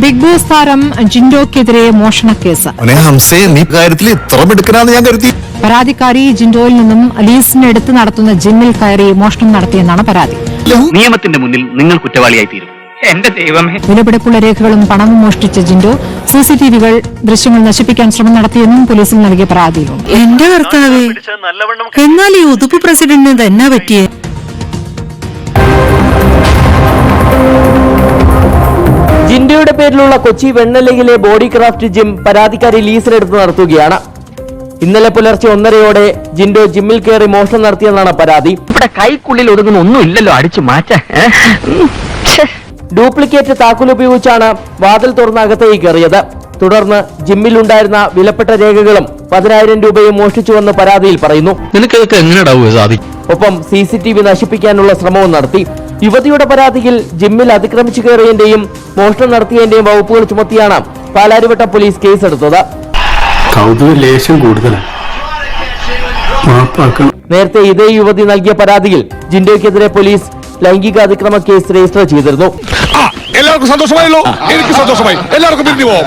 Big boss താരം ജിൻഡോക്കെതിരെ മോഷണക്കേസ്. പരാതിക്കാരി ജിൻഡോയിൽ നിന്നും ലീസിനെടുത്ത് നടത്തുന്ന ജിമ്മിൽ കയറി മോഷണം നടത്തിയെന്നാണ് പരാതി. നിയമത്തിന്റെ മുന്നിൽ നിങ്ങൾ കുറ്റവാളിയായി തീരും. എന്റെ ദൈവമേ. വിലപിടിപ്പുള്ള രേഖകളും പണവും മോഷ്ടിച്ച ജിൻഡോ CCTV ദൃശ്യങ്ങൾ നശിപ്പിക്കാൻ ശ്രമം നടത്തിയെന്നും പോലീസിൽ നൽകിയ പരാതിയിലുണ്ട്. എന്റെ കർത്താവേ, എന്നാൽ ഈ ഉതുപ്പ് പ്രസിഡന്റിന് തന്നെ പറ്റിയേ? ജിൻഡോയുടെ പേരിലുള്ള കൊച്ചി വെണ്ണലയിലെ ബോഡി ക്രാഫ്റ്റ് ജിം പരാതിക്കാരി ലീസിനെടുത്ത് നടത്തുകയാണ്. ഇന്നലെ പുലർച്ചെ 1:30 ജിൻഡോ ജിമ്മിൽ കയറി മോഷണം നടത്തിയെന്നാണ് പരാതി. ഇവിടെ കൈക്കുള്ളിൽ ഒതുങ്ങുന്ന ഒന്നും ഇല്ലല്ലോ, അടിച്ചു മാറ്റാൻ. ഡ്യൂപ്ലിക്കേറ്റ് താക്കോൽ ഉപയോഗിച്ചാണ് വാതിൽ തുറന്ന് അകത്തേക്ക് കയറിയത്. തുടർന്ന് ജിമ്മിലുണ്ടായിരുന്ന വിലപ്പെട്ട രേഖകളും 10,000 രൂപയും മോഷ്ടിച്ചുവെന്ന് പരാതിയിൽ പറയുന്നു. ഒപ്പം CCTV നശിപ്പിക്കാനുള്ള ശ്രമവും നടത്തി. യുവതിയുടെ പരാതിയിൽ ജിമ്മിൽ അതിക്രമിച്ചു കയറിയതിന്റെയും മോഷണം നടത്തിയതിന്റെയും വകുപ്പുകൾ ചുമത്തിയാണ് പാലാരിവട്ടം പോലീസ് കേസെടുത്തത്. നേരത്തെ ഇതേ യുവതി നൽകിയ പരാതിയിൽ ജിൻഡോയ്ക്കെതിരെ പോലീസ് ലൈംഗിക അതിക്രമ കേസ് രജിസ്റ്റർ ചെയ്തിരുന്നു. എല്ലാവർക്കും സന്തോഷമായല്ലോ. എനിക്ക് സന്തോഷമായി. എല്ലാവർക്കും പിരിഞ്ഞു പോവാം.